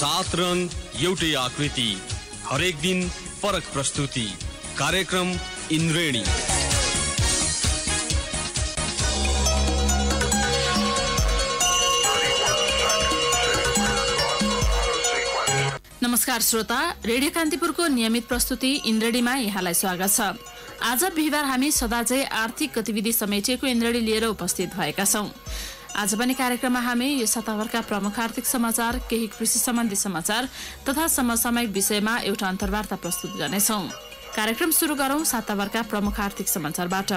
7 रङ एउटै आकृति, हरेक दिन फरक प्रस्तुति। कार्यक्रम इन्द्रेणी। नमस्कार श्रोता, रेडियो कान्तिपुरको नियमित प्रस्तुति इन्द्रेणीमा यहाँलाई स्वागत छ। आज बिहिबार हामी सदाझै आर्थिक गतिविधि समेटिएको इन्द्रेणी लिएर उपस्थित भएका छौं। आज पनि कार्यक्रममा हामी यो साताभरका प्रमुख आर्थिक समाचार, केही कृषि सम्बन्धी समाचार तथा समसामयिक विषयमा एउटा अन्तर्वार्ता प्रस्तुत गर्नेछौं। कार्यक्रम सुरु गरौं साताभरका प्रमुख आर्थिक समाचारबाट।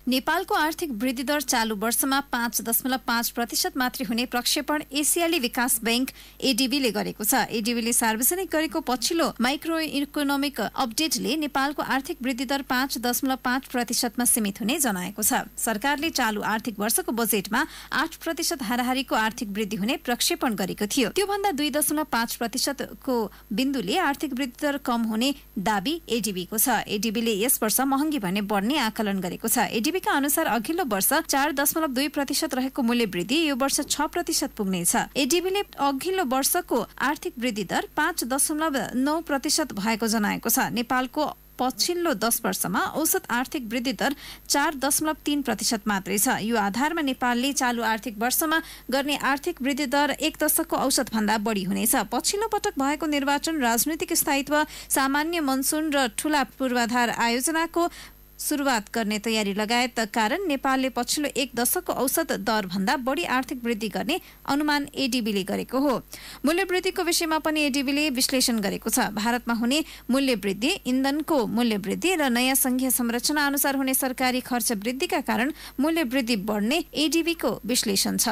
नेपालको आर्थिक वृद्धि दर चालू वर्षमा 5.5% मात्रै हुने प्रक्षेपण एसियाली विकास बैंक एडीबीले गरेको छ। एडीबीले सार्वजनिक गरेको पछिल्लो माइक्रो इकोनोमिक अपडेटले नेपालको आर्थिक वृद्धि दर 5.5% मा सीमित हुने जनाएको छ। सरकारले चालू आर्थिक वर्षको बजेटमा 8% हाराहारीको आर्थिक वृद्धि हुने प्रक्षेपण गरेको थियो। त्योभन्दा 2.5% को बिन्दुले आर्थिक वृद्धि दर कम हुने दाबी एडीबीको छ। एडीबीले यस वर्ष महँगी भने बढ्ने आकलन गरेको छ। एडीबीका अनुसार अघिल्लो वर्ष 4.2% रहेको मूल्य वृद्धि यो वर्ष 6% पुग्नेछ। एडीबीले अघिल्लो वर्षको आर्थिक वृद्धि दर 5.9% भएको जनाएको छ। नेपालको पछिल्लो 10 वर्षमा औसत आर्थिक वृद्धि दर 4.3% मात्रै छ। यो आधारमा नेपालले चालू आर्थिक वर्षमा गर्ने आर्थिक वृद्धि दर एक दशकको औसत भन्दा बढी हुनेछ। पछिल्लो पटक भएको निर्वाचन, राजनीतिक स्थायित्व, सामान्य मनसुन र ठूला पूर्वाधार आयोजनाको सुरुवात गर्ने तयारी लगायत कारण नेपालले पछिल्लो एक दशकको औसत दर भन्दा बढी आर्थिक वृद्धि गर्ने अनुमान एडीबीले गरेको हो। मूल्य वृद्धिको विषयमा पनि एडीबीले विश्लेषण गरेको छ। भारतमा हुने मूल्य वृद्धि, इन्धनको मूल्य वृद्धि र नयाँ संघीय संरचना अनुसार हुने सरकारी खर्च वृद्धिका कारण मूल्य वृद्धि बढ्ने एडीबीको विश्लेषण छ।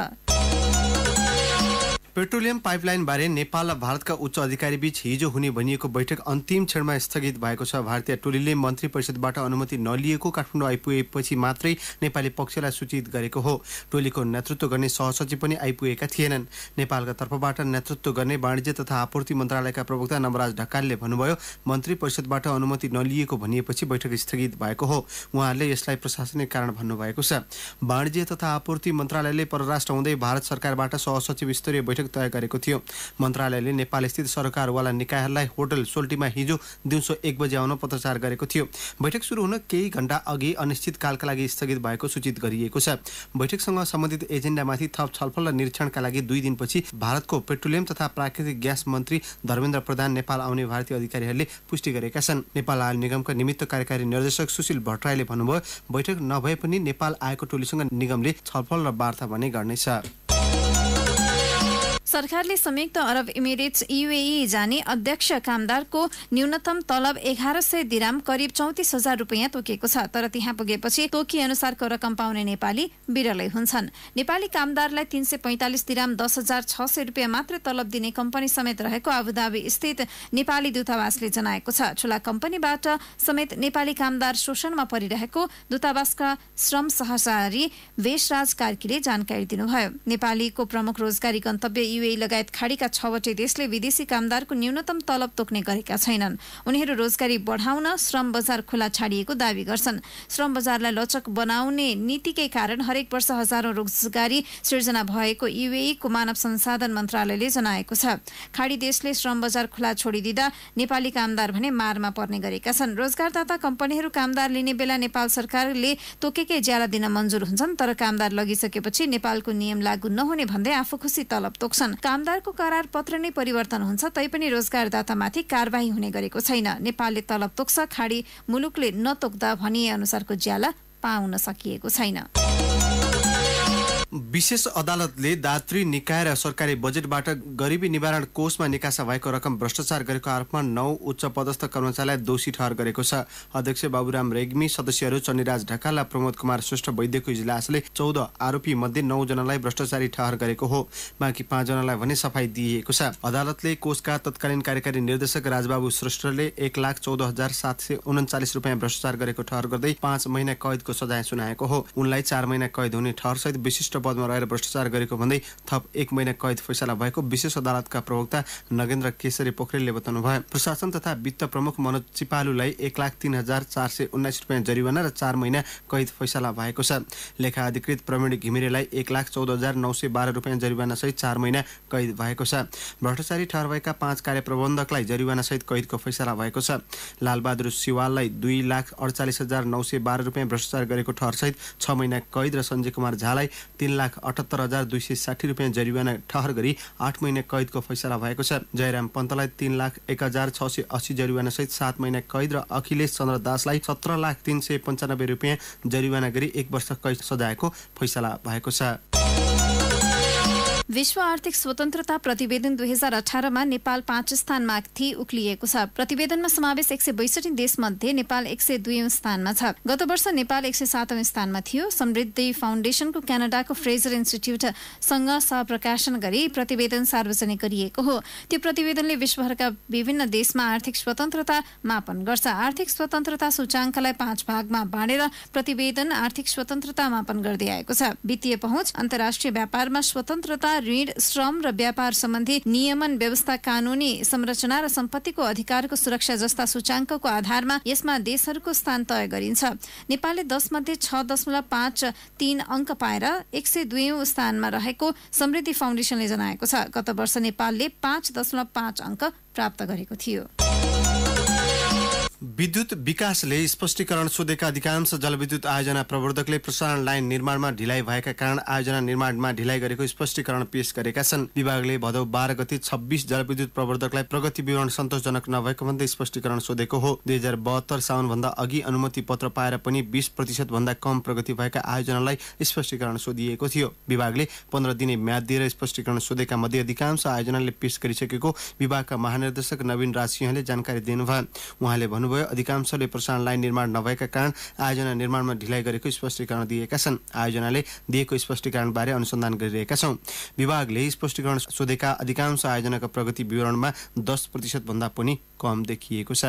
पेट्रोलियम पाइपलाइन बारे नेपाल र भारतका उच्च अधिकारी बीच हिजो हुने भनिएको बैठक अन्तिम क्षणमा स्थगित भएको छ। भारतीय टोलीले मन्त्री परिषदबाट अनुमति नलिएको काठमाडौँ आइपुगेपछि मात्रै नेपाली पक्षलाई सूचित गरेको हो। टोलीको नेतृत्व गर्ने सहसचिव पनि आइपुगेका थिएनन्। नेपालका तर्फबाट नेतृत्व गर्ने वाणिज्य तथा आपूर्ति मन्त्रालयका प्रवक्ता नवराज ढकालले भन्नुभयो, मन्त्री परिषदबाट अनुमति नलिएको भनिएपछि बैठक स्थगित भएको हो। उहाँहरूले यसलाई प्रशासनिक कारण भन्नुभएको छ। वाणिज्य तथा आपूर्ति मन्त्रालयले परराष्ट्र हुँदै भारत सरकारबाट सहसचिव स्तरीय बैठक तय गरेको थियो। मन्त्रालयले नेपाल स्थित सरकारवाला निकायहरूलाई होटल सोल्टीमा हिजो दिउँसो 1 बजे आउन पत्रचार गरेको थियो। बैठक सुरु हुन केही घण्टा अघि अनिश्चितकालका लागि स्थगित भएको सूचित गरिएको छ। बैठकसँग सम्बन्धित एजेन्डामाथि थप छलफल र निरीक्षणका लागि 2 दिनपछि भारतको पेट्रोलियम तथा प्राकृतिक ग्यास मन्त्री धर्मेन्द्र प्रधान नेपाल आउने भारतीय अधिकारीहरूले पुष्टि गरेका छन्। नेपाल आयल निगमका निमित्त कार्यकारी निर्देशक सुशील भट्टराईले भन्नुभयो, बैठक नभए पनि नेपाल आएको टोलीसँग निगमले छलफल र वार्ता भने गर्नेछ। सरकारले संयुक्त अरब इमिरेट्स यूएई जाने अध्यक्ष कामदारको न्यूनतम तलब 1100 दिराम करिब 34,000 रुपैयाँ तोकेको छ। तर त्यहाँ पुगेपछि तोकी अनुसारको रकम पाउने नेपाली बिरलै हुन्छन्। नेपाली कामदारलाई 345 दिराम 10,600 रुपैयाँ मात्र तलब दिने कम्पनी समेत रहेको आबुधाबी स्थित नेपाली दूतावासले जनाएको छ। ठूला कम्पनीबाट समेत नेपाली कामदार शोषणमा परिरहेको दूतावासका श्रम सहचारी वेशराज कार्कीले जानकारी दिनुभयो। नेपालीको प्रमुख रोजगारी गन्तव्य यूएई लगायत खाडीका 6वटै देशले विदेशी कामदारको न्यूनतम तलब तोक्ने गरेका छैनन्। उनीहरू रोजगारी बढाउन श्रम बजार खुला छाडिएको दावी गर्छन्। श्रम बजारलाई लचक बनाउने नीतिकै कारण हरेक वर्ष हजारौं रोजगारी सृजना भएको यूएईको मानव संसाधन मन्त्रालयले जनाएको छ। खाडी देशले श्रम बजार खुला छोडिदिँदा नेपाली कामदार भने मारमा पर्ने गरेका छन्। रोजगारदाता कम्पनीहरू कामदार लिने बेला नेपाल सरकारले तोकेकै ज्याला दिन मन्जुर हुन्छन्, तर कामदार लगिसकेपछि नेपालको नियम लागू नहुने भन्दै आफू खुसी तलब तोक्छन्। कामदारको करार पत्र नै परिवर्तन हुन्छ, तैपनि रोजगारदातामाथि कारबाही हुने गरेको छैन। नेपालले तलब तोक्छ, खाडी मुलुकले नतोक्दा भनिए अनुसारको ज्याला पाउन सकिएको छैन। विशेष अदालतले दात्री निकाय र सरकारी बजेटबाट गरिबी निवारण कोषमा निकासा भएको रकम भ्रष्टाचार गरेको आरोपमा 9 उच्च पदस्थ कर्मचारीलाई दोषी ठहर गरेको छ। अध्यक्ष बाबुराम रेग्मी, सदस्यहरू चण्डीराज ढकाल र प्रमोद कुमार श्रेष्ठ वैद्यको इजलासले 14 आरोपी मध्ये 9 जनालाई भ्रष्टाचारी ठहर गरेको हो। बाँकी 5 जनालाई भने सफाई दिइएको छ। अदालतले कोषका तत्कालीन कार्यकारी निर्देशक राजबाबु श्रेष्ठले 1,14,739 रुपैयाँ भ्रष्टाचार गरेको ठहर गर्दै 5 महिना कैदको सजाय सुनाएको हो। उनलाई 4 महिना कैद हुने ठहरसहित विशिष्ट पदमा रहेर भ्रष्टाचार गरेको भन्दै थप 1 महिना कैद फैसला भएको विशेष अदालतका प्रवक्ता नगेन्द्र केशरी पोखरेलले बताउनुभयो। प्रशासन तथा वित्त प्रमुख मनोज चिपालुलाई 1,03,419 रुपियाँ जरिवाना र 4 महिना कैद फैसला भएको छ। लेखा अधिकृत प्रवीण घिमिरेलाई 1,14,912 रुपियाँ जरिवाना सहित 4 महिना कैद भएको छ। भ्रष्टाचारी ठहर भएका 5 कार्य प्रबन्धकलाई जरिवाना सहित कैदको फैसला भएको छ। लालबहादुर सिवाललाई 2,48,912 रुपियाँ भ्रष्टाचार गरेको ठहर सहित 6 महिना कैद र सञ्जय कुमार झालाई 3,78,260 रुपियाँ जरिवाना ठहर गरी 8 महिना कैदको फैसला भएको छ। जयराम पन्तलाई 3,01,680 जरिवाना सहित 7 महिना कैद र अखिलेश चन्द्र दासलाई 17,395 रुपियाँ जरिवाना गरी 1 वर्ष कैद सजायको फैसला भएको छ। विश्व आर्थिक स्वतन्त्रता प्रतिवेदन 2018 नेपाल 5 स्थानमाथि उक्लिएको छ। प्रतिवेदनमा समावेश 162 देशमध्ये नेपाल 102औं स्थानमा छ। गत वर्ष नेपाल 107औं स्थानमा थियो। समृद्धि फाउन्डेसनको क्यानाडाको फ्रेजर इन्स्टिट्युटसँग सहप्रकाशन गरी प्रतिवेदन सार्वजनिक गरिएको हो। त्यो प्रतिवेदनले विश्वभरका विभिन्न देशमा आर्थिक स्वतन्त्रता मापन गर्छ। आर्थिक स्वतन्त्रता सूचाङ्कलाई 5 भागमा बाँडेर प्रतिवेदन आर्थिक स्वतन्त्रता मापन गर्दै आएको छ। वित्तीय पहुँच, अन्तर्राष्ट्रिय व्यापारमा स्वतन्त्रता, ऋण, श्रम र व्यापार सम्बन्धी नियमन व्यवस्था, कानूनी संरचना र सम्पत्तिको अधिकारको सुरक्षा जस्ता सूचाङ्कको आधारमा यसमा देशहरूको स्थान तय गरिन्छ। नेपालले 10 मध्ये 6.53 अङ्क पाएर 102औं स्थानमा रहेको समृद्धि फाउन्डेसनले जनाएको छ। गत वर्ष नेपालले 5.5 अङ्क प्राप्त गरेको थियो। विद्युत विकासले स्पष्टीकरण सोधेका अधिकांश जलविद्युत आयोजना प्रवर्धकले प्रसारण लाइन निर्माणमा ढिलाइ भएका कारण आयोजना निर्माणमा ढिलाइ गरेको स्पष्टीकरण पेश गरेका छन्। विभागले भदौ 12 गते 26 जलविद्युत प्रवर्धकलाई प्रगति विवरण सन्तोषजनक नभएको भन्दै स्पष्टीकरण सोधेको हो। 2072 साउनभन्दा अघि अनुमति पत्र पाएर पनि 20% भन्दा कम प्रगति भएका आयोजनालाई स्पष्टीकरण सोधिएको थियो। विभागले 15 दिने म्याद दिएर स्पष्टीकरण सोधेका मध्ये अधिकांश आयोजनाले पेश गरिसकेको विभागका महानिर्देशक नवीन राज सिंहले जानकारी दिनुभयो। उहाँले भन्नुभयो, अधिकांशले प्रसारण लाइन निर्माण नभएका कारण आयोजना निर्माणमा ढिलाइ गरेको स्पष्टीकरण दिएका छन्। आयोजनाले दिएको स्पष्टीकरणबारे अनुसन्धान गरिरहेका छौं। विभागले स्पष्टीकरण सोधेका अधिकांश आयोजनाको प्रगति विवरणमा 10% भन्दा पनि कम देखिएको छ।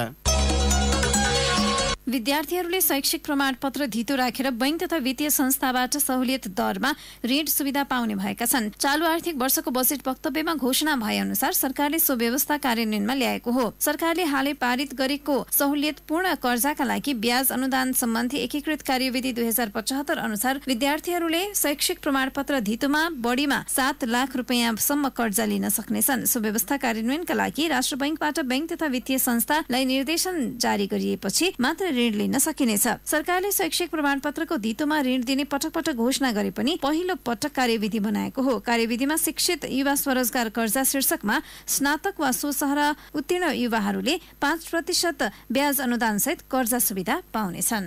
विद्यार्थीहरूले शैक्षिक प्रमाणपत्र धितो राखेर बैंक तथा वित्तीय संस्थाबाट सहुलियत दरमा ऋण सुविधा पाउने भएका छन्। चालु आर्थिक वर्षको बजेट वक्तव्यमा घोषणा भए अनुसार सरकारले सो व्यवस्था कार्यान्वयनमा ल्याएको हो। सरकारले हालै पारित गरेको सहुलियतपूर्ण कर्जाका लागि ब्याज अनुदान सम्बन्धी एकीकृत कार्यविधि 2075 अनुसार विद्यार्थीहरूले शैक्षिक प्रमाणपत्र धितोमा बढीमा 7 लाख रुपियाँसम्म कर्जा लिन सक्नेछन्। सो व्यवस्था कार्यान्वयनका लागि राष्ट्र बैंकबाट बैंक तथा वित्तीय संस्थालाई निर्देशन जारी गरिएपछि मात्र ऋण लिन सकिनेछ। सरकारले शैक्षिक प्रमाणपत्रको धितोमा ऋण दिने पटक पटक घोषणा गरे पनि पहिलो पटक कार्यविधि बनाएको हो। कार्यविधिमा शिक्षित युवा स्वरोजगार कर्जा शीर्षकमा स्नातक वा सोसहरा उत्तीर्ण युवाहरूले 5% ब्याज अनुदान सहित कर्जा सुविधा पाउनेछन्।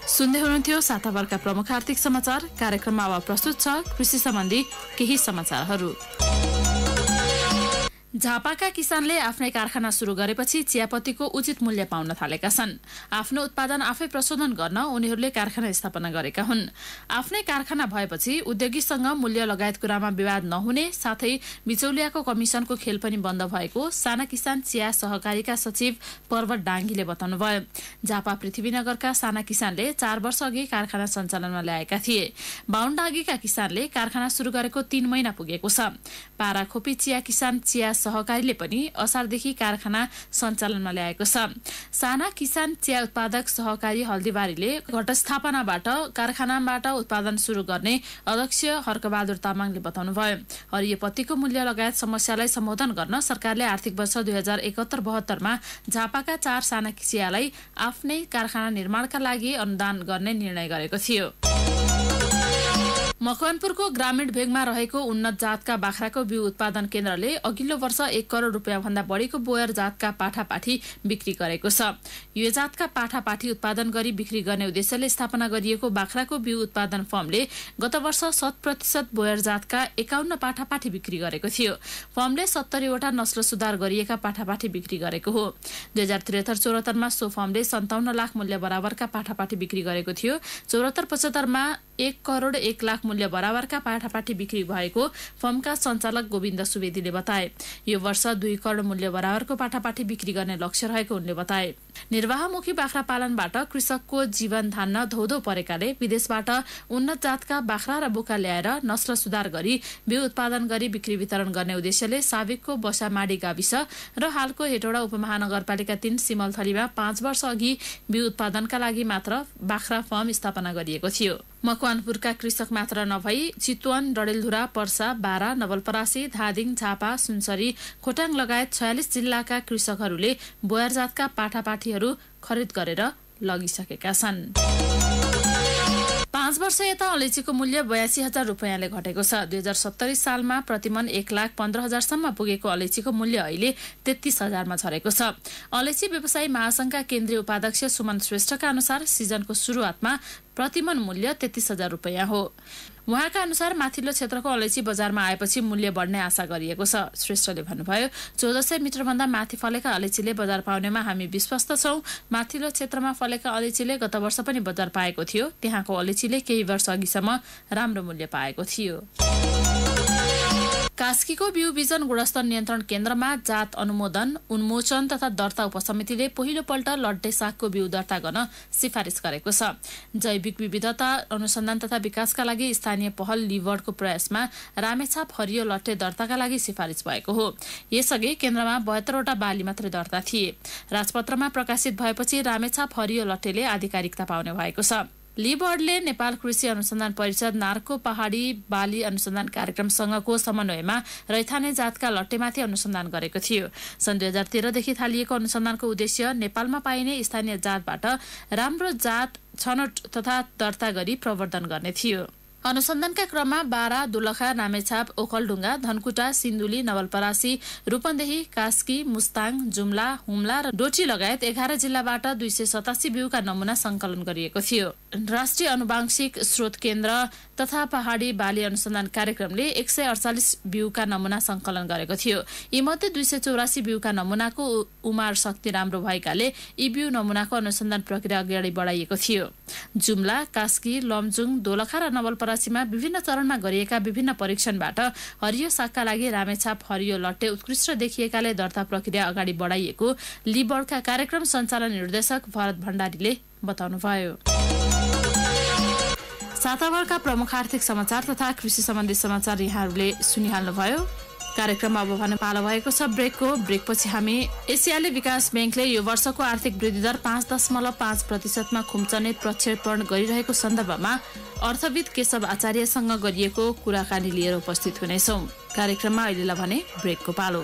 सुन्दै हुनुहुन्थ्यो साताभरका प्रमुख आर्थिक समाचार। कार्यक्रममा अब प्रस्तुत छ कृषि सम्बन्धी केही समाचारहरू। झापाका किसानले आफ्नै कारखाना सुरु गरेपछि चियापत्तीको उचित मूल्य पाउन थालेका छन्। आफ्नो उत्पादन आफै प्रशोधन गर्न उनीहरूले कारखाना स्थापना गरेका हुन्। आफ्नै कारखाना भएपछि उद्योगीसँग मूल्य लगायत कुरामा विवाद नहुने साथै बिचौलियाको कमिसनको खेल पनि बन्द भएको साना किसान चिया सहकारीका सचिव पर्वत डाङ्गीले बताउनुभयो। झापा पृथ्वीनगरका साना किसानले 4 वर्ष अघि कारखाना सञ्चालनमा ल्याएका थिए। बाहुनडाँगीका किसानले कारखाना सुरु गरेको 3 महिना पुगेको छ। पाराखोपी चिया किसान चिया सहकारीले पनि असारदेखि कारखाना सञ्चालनमा ल्याएको छ। साना किसान चिया उत्पादक सहकारी हल्दीबारीले घटस्थापनाबाट कारखानाबाट उत्पादन सुरु गर्ने अध्यक्ष हर्कबहादुर तामाङले बताउनुभयो। हरियो पत्तीको मूल्य लगायत समस्यालाई सम्बोधन गर्न सरकारले आर्थिक वर्ष 2071-72 मा झापाका 4 साना चियालाई आफ्नै कारखाना निर्माणका लागि अनुदान गर्ने निर्णय गरेको थियो। मकवानपुरको ग्रामीण भेगमा रहेको उन्नत जातका बाख्राको बिउ उत्पादन केन्द्रले अघिल्लो वर्ष 1 करोड रुपियाँ भन्दा बढीको बोयर जातका पाठापाठी बिक्री गरेको छ। यो जातका पाठापाठी उत्पादन गरी बिक्री गर्ने उद्देश्यले स्थापना गरिएको बाख्राको बिउ उत्पादन फर्मले गत वर्ष 100% बोयर जातका 51 पाठापाठी बिक्री गरेको थियो। फर्मले 70 वटा नस्ल सुधार गरिएका पाठापाठी बिक्री गरेको हो। 2073-74 मा सो फर्मले 57 लाख मूल्य बराबरका पाठापाठी बिक्री गरेको थियो। 74-75 मा 1 करोड 1 लाख मूल्य बराबरका पाठापाठी बिक्री भएको फर्मका सञ्चालक गोविन्द सुवेदीले बताए। यो वर्ष 2 करोड मूल्य बराबरको पाठापाठी बिक्री गर्ने लक्ष्य रहेको उनले बताए। निर्वाहमुखी बाख्रा पालनबाट कृषकको जीवन धान्न धौधौ परेकाले विदेशबाट उन्नत जातका बाख्रा र बोका ल्याएर नस्ल सुधार गरी बिउ उत्पादन गरी बिक्री वितरण गर्ने उद्देश्यले साबिकको बसामाडी गाविस र हालको हेटौडा उपमहानगरपालिका 3 सिमलथलीमा 5 वर्ष अघि बिउ उत्पादनका लागि मात्र बाख्रा फर्म स्थापना गरिएको थियो। मकवानपुरका कृषक मात्र नभई चितवन, डडेलधुरा, पर्सा, बारा, नवलपरासी, धादिङ, झापा, सुनसरी, खोटाङ लगायत 46 जिल्लाका कृषकहरूले बोयर जातका पाठापाठीहरू खरिद गरेर लगिसकेका छन्। 5 वर्ष यता अलैँचीको मूल्य 82,000 रुपियाँले घटेको छ। 2070 सालमा प्रतिमन 1,15,000 सम्म पुगेको अलैँचीको मूल्य अहिले 33,000 मा झरेको छ। अलैँची व्यवसायी महासंघका केन्द्रीय उपाध्यक्ष सुमन श्रेष्ठका अनुसार सिजनको सुरुवातमा प्रतिमन मूल्य 33,000 रुपियाँ हो। उहाँका अनुसार माथिल्लो क्षेत्रको अलैँची बजारमा आएपछि मूल्य बढ्ने आशा गरिएको छ। श्रेष्ठले भन्नुभयो, 1400 मिटरभन्दा माथि फलेका अलैँचीले बजार पाउनेमा हामी विश्वस्त छौं। माथिल्लो क्षेत्रमा फलेका अलैँचीले गत वर्ष पनि बजार पाएको थियो। त्यहाँको अलैँचीले केही वर्ष अघिसम्म राम्रो मूल्य पाएको थियो। कास्कीको बिउ बिजन गुणस्तर नियन्त्रण केन्द्रमा जात अनुमोदन, उन्मोचन तथा दर्ता उपसमितिले पहिलोपल्ट लड्डे सागको बिउ दर्ता गर्न सिफारिस गरेको छ। जैविक विविधता अनुसन्धान तथा विकासका लागि स्थानीय पहल लिभर्डको प्रयासमा रामेछाप हरियो लट्टे दर्ताका लागि सिफारिस भएको हो। यसअघि केन्द्रमा 72 वटा बाली मात्रै दर्ता थिए। राजपत्रमा प्रकाशित भएपछि रामेछाप हरियो लट्टेले आधिकारिकता पाउने भएको छ। लिबर्डले नेपाल कृषि अनुसन्धान परिषद, नार्को पहाडी बाली अनुसन्धान कार्यक्रमसँगको समन्वयमा रैथाने जातका लट्टेमाथि अनुसन्धान गरेको थियो। सन् 2013 देखि थालिएको अनुसन्धानको उद्देश्य नेपालमा पाइने स्थानीय जातबाट राम्रो जात छनौट तथा दर्ता गरी प्रवर्धन गर्ने थियो। अनुसन्धानका क्रममा बारा, दुलखा, रामेछाप, ओखलढुङ्गा, धनकुटा, सिन्धुली, नवलपरासी, रूपन्देही, कास्की, मुस्ताङ, जुम्ला, हुम्ला र डोटी लगायत 11 जिल्लाबाट 287 बिउका नमुना संकलन गरिएको थियो। राष्ट्रिय आनुवांशिक स्रोत केन्द्र तथा पहाडी बाली अनुसन्धान कार्यक्रमले 148 बिउका नमुना संकलन गरेको थियो। यीमध्ये 284 बिउका नमुनाको उमार शक्ति राम्रो भएकाले यी बिउ नमुनाको अनुसन्धान प्रक्रिया अगाडि बढाइएको थियो। जुम्ला, कास्की, लमजुङ, दोलखा र नवलपरासीमा विभिन्न चरणमा गरिएका विभिन्न परीक्षणबाट हरियो सागका लागि रामेछाप हरियो लट्टे उत्कृष्ट देखिएकाले दर्ता प्रक्रिया अगाडि बढाइएको लिबर्डका कार्यक्रम सञ्चालन निर्देशक भरत भण्डारीले बताउनुभयो। साताभरका प्रमुख आर्थिक समाचार तथा कृषि सम्बन्धी समाचार यहाँहरूले सुनिहाल्नुभयो। कार्यक्रममा अब भने पालो भएको छ ब्रेकको। ब्रेकपछि हामी एसियाली विकास ब्याङ्कले यो वर्षको आर्थिक वृद्धि दर 5.5% मा खुम्चने प्रक्षेपण गरिरहेको सन्दर्भमा अर्थविद केशव आचार्यसँग गरिएको कुराकानी लिएर उपस्थित हुनेछौँ। कार्यक्रममा अहिलेलाई भने ब्रेकको पालो।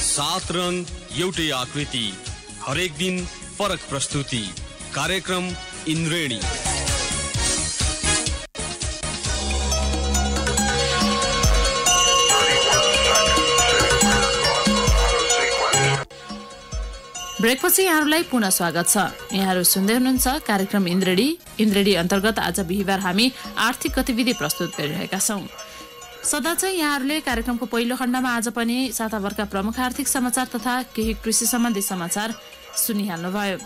सात रंग एउटै आकृति, हरेक दिन फरक प्रस्तुति। कार्यक्रम इन्द्रेणी। ब्रेकपछि यहाँहरूलाई पुनः स्वागत छ। यहाँहरू सुन्दै हुनुहुन्छ कार्यक्रम इन्द्रेणी। इन्द्रेणी अन्तर्गत आज बिहिबार हामी आर्थिक गतिविधि प्रस्तुत गरिरहेका छौँ। सदा चाहिँ यहाँहरूले कार्यक्रमको पहिलो खण्डमा आज पनि साताभरका प्रमुख आर्थिक समाचार तथा केही कृषि सम्बन्धी समाचार सुनिहाल्नुभयो।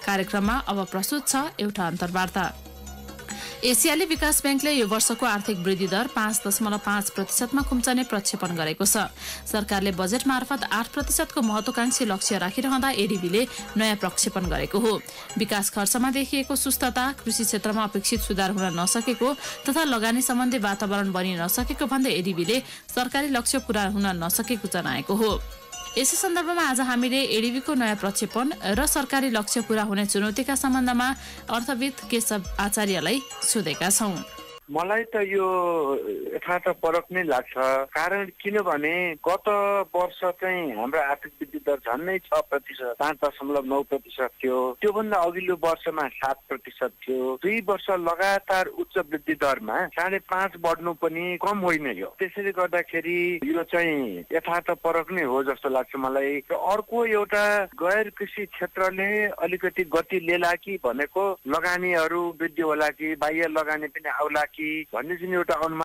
कार्यक्रममा अब प्रस्तुत छ एउटा अन्तर्वार्ता। एसियाली विकास ब्याङ्कले यो वर्षको आर्थिक वृद्धि दर 5.5% मा खुम्चने प्रक्षेपण गरेको छ। सरकारले बजेट मार्फत 8% को महत्वाकांक्षी लक्ष्य राखिरहँदा एडीबीले नयाँ प्रक्षेपण गरेको हो। विकास खर्चमा देखिएको सुस्तता, कृषि क्षेत्रमा अपेक्षित सुधार हुन नसकेको तथा लगानी सम्बन्धी वातावरण बनि नसकेको भन्दै एडीबीले सरकारी लक्ष्य पूरा हुन नसकेको जनाएको हो। यसै सन्दर्भमा आज हामीले एडीबीको नयाँ प्रक्षेपण र सरकारी लक्ष्य पूरा हुने चुनौतीका सम्बन्धमा अर्थविद केशव आचार्यलाई सोधेका छौं। मलाई त यो यथार्थ परक नै लाग्छ। कारण किनभने गत वर्ष चाहिँ हाम्रो आर्थिक वृद्धि दर झन्नै 6%, 5.9% थियो। त्योभन्दा अघिल्लो वर्षमा 7% थियो। 2 वर्ष लगातार उच्च वृद्धि दरमा 5.5 बढ्नु पनि कम होइन यो। त्यसैले गर्दाखेरि यो चाहिँ यथार्थ परक नै हो जस्तो लाग्छ मलाई। र अर्को एउटा गैर कृषि क्षेत्रले अलिकति गति लेला कि भनेको लगानीहरू वृद्धि होला कि बाह्य लगानी पनि आउला कि भन्ने चाहिँ एउटा अनुमान।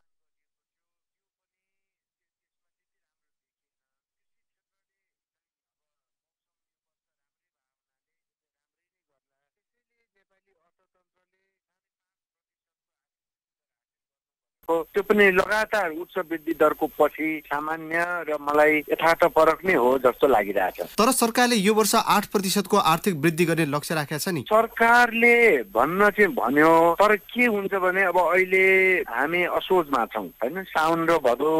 भएको त्यो पनि लगातार उच्च वृद्धि दरको पछि सामान्य र मलाई यथार्थपरक नै हो जस्तो लागिरहेछ। तर सरकारले यो वर्ष 8% को आर्थिक वृद्धि गर्ने लक्ष्य राखेको छ नि। सरकारले भन्न चाहिँ भन्यो, तर के हुन्छ भने अब अहिले हामी असोजमा छौँ हैन। साउन र भदौ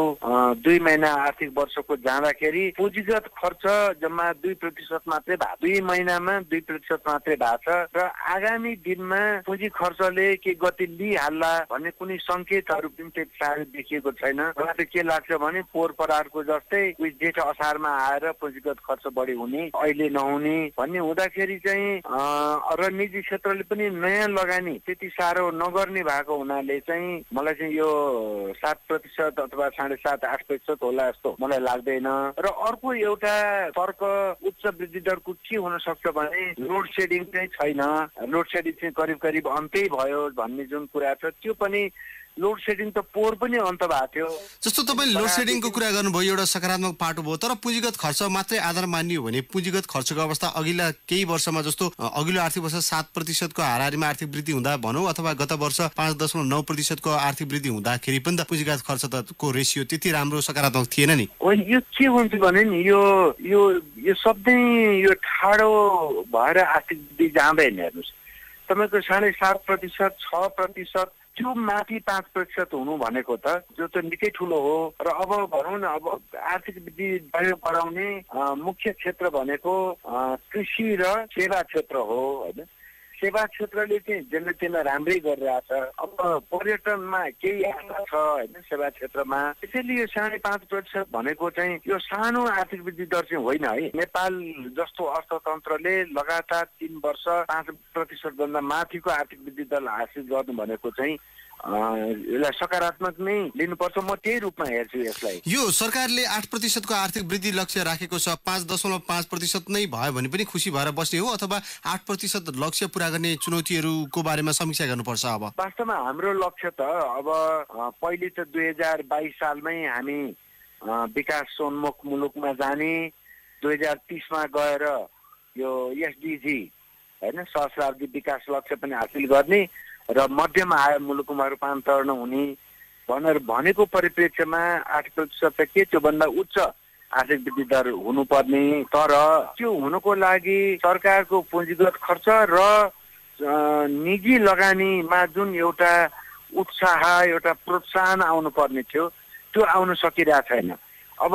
2 महिना आर्थिक वर्षको जाँदाखेरि पुँजीगत खर्च जम्मा 2% मात्रै भएको, 2 महिनामा 2% मात्रै भएको छ र आगामी दिनमा पुँजी खर्चले के गति लिइहाल्ला भन्ने कुनै संकेतहरू पनि त्यति साह्रै देखिएको छैन। मलाई त के लाग्छ भने पोहोर परारको जस्तै जेठ असारमा आएर पुँजीगत खर्च बढी हुने, अहिले नहुने भन्ने हुँदाखेरि चाहिँ र निजी क्षेत्रले पनि नयाँ लगानी त्यति साह्रो नगर्ने भएको हुनाले चाहिँ मलाई चाहिँ यो 7% अथवा 7.5-8% होला जस्तो मलाई लाग्दैन। र अर्को एउटा तर्क उच्च वृद्धि दरको के हुन सक्छ भने लोड सेडिङ चाहिँ छैन, लोड सेडिङ चाहिँ करिब अन्तै भयो भन्ने जुन कुरा छ त्यो पनि लोड सेडिङ त पोहोर पनि अन्त भएको थियो। जस्तो तपाईले लोड सेडिङको कुरा गर्नुभयो, एउटा सकारात्मक पाटो भयो, तर पुँजीगत खर्च मात्रै आधार मानियो भने पुँजीगत खर्चको अवस्था अघिल्ला केही वर्षमा जस्तो अघिल्लो आर्थिक वर्ष 7% को हाराहारीमा आर्थिक वृद्धि हुँदा भनौँ अथवा गत वर्ष 5.9% को आर्थिक वृद्धि हुँदाखेरि पनि त पुँजीगत खर्च को रेसियो त्यति राम्रो सकारात्मक थिएन नि। यो के हुन्छ भने नि यो सधैँ यो ठाडो भएर आर्थिक वृद्धि जाँदैन। हेर्नुहोस् तपाईँको 7.5%, 6% त्यो माथि 5% हुनु भनेको त जो त निकै ठुलो हो। र अब भनौँ न अब आर्थिक वृद्धि बढाउने मुख्य क्षेत्र भनेको कृषि र सेवा क्षेत्र हो हैन। सेवा क्षेत्रले चाहिँ जेनरल त्यसलाई राम्रै गरिरहेछ। अब पर्यटनमा केही आशा छ हैन सेवा क्षेत्रमा, त्यसैले यो 5.5% भनेको चाहिँ यो सानो आर्थिक वृद्धि दर चाहिँ होइन है। नेपाल जस्तो अर्थतन्त्रले लगातार 3 वर्ष 5% भन्दा माथिको आर्थिक वृद्धि दर हासिल गर्नु भनेको चाहिँ यसलाई सकारात्मक नै लिनुपर्छ। म त्यही रूपमा हेर्छु यसलाई। यो सरकारले 8% को आर्थिक वृद्धि लक्ष्य राखेको छ, 5.5% नै भयो भने पनि खुसी भएर बस्ने हो अथवा 8% लक्ष्य पूरा गर्ने चुनौतीहरूको बारेमा समीक्षा गर्नुपर्छ? अब वास्तवमा हाम्रो लक्ष्य त अब पहिले त 2022 सालमै हामी विकासोन्मुख मुलुकमा जाने, 2030 मा गएर यो एसडीजी हैन सहस्राब्दी विकास लक्ष्य पनि हासिल गर्ने र मध्यम आय मुलुकमा रूपान्तरण हुने भनेर भनेको परिप्रेक्ष्यमा 8% त के त्योभन्दा उच्च आर्थिक वृद्धि दर हुनुपर्ने। तर त्यो हुनको लागि सरकारको पुँजीगत खर्च र निजी लगानीमा जुन एउटा उत्साह, एउटा प्रोत्साहन आउनु पर्ने थियो त्यो आउन सकिरहेको छैन। अब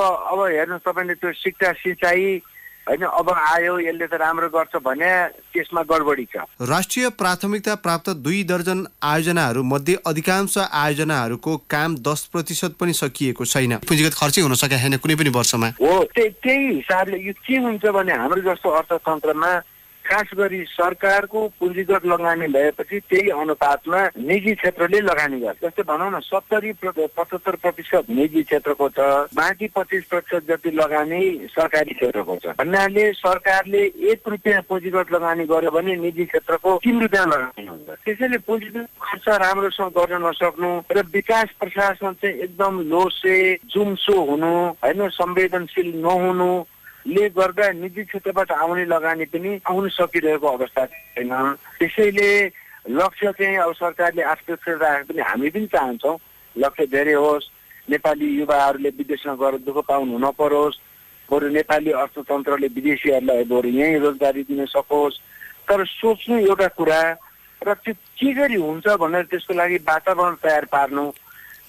हेर्नु तपाईँले त्यो शिक्षा सिँचाइ हैन अब आयो यसले त राम्रो गर्छ भने त्यसमा गडबडी छ। राष्ट्रिय प्राथमिकता प्राप्त 2 दर्जन आयोजनाहरू मध्ये अधिकांश आयोजनाहरूको काम 10% पनि सकिएको छैन। पुँजीगत खर्चै हुन सकेको छैन कुनै पनि वर्षमा। हो त्यही हिसाबले यो के हुन्छ भने हाम्रो जस्तो अर्थतन्त्रमा खास गरी सरकारको पुँजीगत लगानी भएपछि त्यही अनुपातमा निजी क्षेत्रले लगानी गर्छ। जस्तै भनौँ न 70-75% निजी क्षेत्रको छ, बाँकी 25% जति लगानी सरकारी क्षेत्रको छ। भन्नाले सरकारले 1 रुपियाँ पुँजीगत लगानी गर्यो भने निजी क्षेत्रको 3 रुपियाँ लगानी हुन्छ। त्यसैले पुँजीगत खर्च राम्रोसँग गर्न नसक्नु र विकास प्रशासन चाहिँ एकदम लोसे जुम्सो हुनु हैन, संवेदनशील नहुनु ले गर्दा निजी क्षेत्रबाट आउने लगानी पनि आउन सकिरहेको अवस्था छैन। त्यसैले लक्ष्य चाहिँ अब सरकारले 8% राखे पनि हामी पनि चाहन्छौँ लक्ष्य धेरै होस्, नेपाली युवाहरूले विदेशमा गएर दुःख पाउनु नपरोस्, बरु नेपाली अर्थतन्त्रले विदेशीहरूलाई बरु यहीँ रोजगारी दिन सकोस्। तर सोच्नु एउटा कुरा र त्यो के गरी हुन्छ भनेर त्यसको लागि वातावरण तयार पार्नु,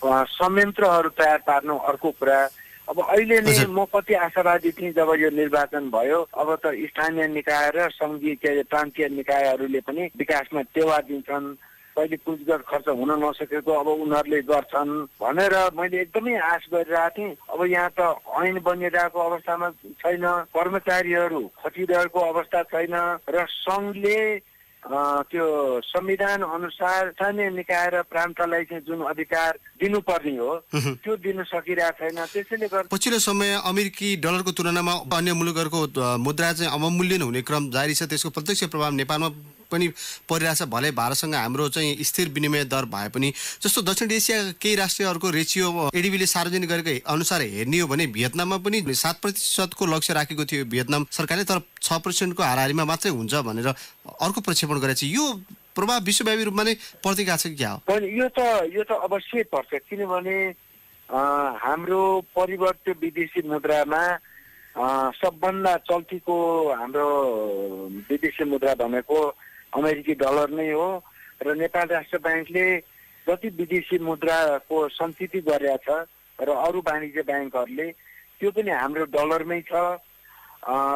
संयन्त्रहरू तयार पार्नु अर्को कुरा। अब अहिले नै म कति आशावादी थिएँ जब यो निर्वाचन भयो। अब त स्थानीय निकाय र सङ्घीय प्रान्तीय निकायहरूले पनि विकासमा टेवा दिन्छन्, पहिले पुँजीगत खर्च हुन नसकेको अब उनीहरूले गर्छन् भनेर मैले एकदमै आश गरिरहेको थिएँ। अब यहाँ त ऐन बनिरहेको अवस्थामा छैन, कर्मचारीहरू खटिरहेको अवस्था छैन र सङ्घले त्यो संविधान अनुसार स्थानीय निकाय र प्रान्तलाई चाहिँ जुन अधिकार दिनुपर्ने हो त्यो दिन सकिरहेको छैन। त्यसैले गर्दा पछिल्लो समय अमेरिकी डलरको तुलनामा अन्य मुलुकहरूको मुद्रा चाहिँ अवमूल्यन हुने क्रम जारी छ। त्यसको प्रत्यक्ष प्रभाव नेपालमा पनि परिरहेछ। भले भारतसँग हाम्रो चाहिँ स्थिर विनिमय दर भए पनि जस्तो दक्षिण एसिया केही राष्ट्रहरूको रेसियो एडिबीले सार्वजनिक गरेको अनुसार हेर्ने हो भने भियतनाममा पनि 7% को लक्ष्य राखेको थियो भियतनाम सरकारले, तर 6% को हाराहारीमा मात्रै हुन्छ भनेर अर्को प्रक्षेपण गरेको छ। यो प्रभाव विश्वव्यापी रूपमा नै पर्दिका छ क्या हो? यो त अवश्य पर्छ, किनभने हाम्रो परिवर्तित विदेशी मुद्रामा सबभन्दा चल्तीको हाम्रो विदेशी मुद्रा भनेको अमेरिकी डलर नै हो र नेपाल राष्ट्र ब्याङ्कले जति विदेशी मुद्राको सञ्चित गरेका छ र अरू वाणिज्य ब्याङ्कहरूले त्यो पनि हाम्रो डलरमै छ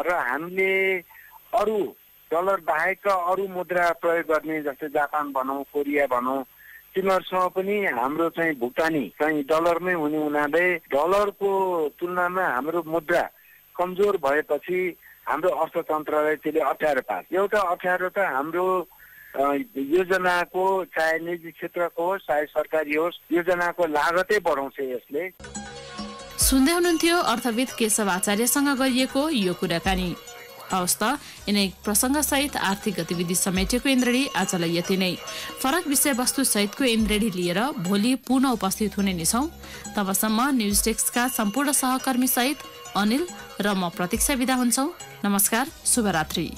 र हामीले अरू डलर बाहेकका अरू मुद्रा प्रयोग गर्ने जस्तै जापान भनौँ, कोरिया भनौँ, तिनीहरूसँग पनि हाम्रो चाहिँ भुक्तानी चाहिँ डलरमै हुने हुनाले डलरको तुलनामा हाम्रो मुद्रा कमजोर भएपछि हाम्रो अर्थतन्त्रलाई त्यसले अप्ठ्यारो पार्छ। एउटा अप्ठ्यारो त हाम्रो योजनाको, चाहे निजी क्षेत्रको होस् चाहे सरकारी होस्, योजनाको लागतै बढाउँछ यसले। सुन्दै हुनुहुन्थ्यो अर्थविद केशव आचार्यसँग गरिएको यो कुराकानी। हवस् त, यिनै प्रसङ्गसहित आर्थिक गतिविधि समेटेको इन्द्रेणी आजलाई यति नै। फरक विषयवस्तु सहितको इन्द्रेणी लिएर भोलि पुनः उपस्थित हुने नै छौँ। तबसम्म न्युज डेस्कका सम्पूर्ण सहकर्मी सहित अनिल र म प्रतीक्षा बिदा हुन्छौँ। नमस्कार, शुभरात्रि।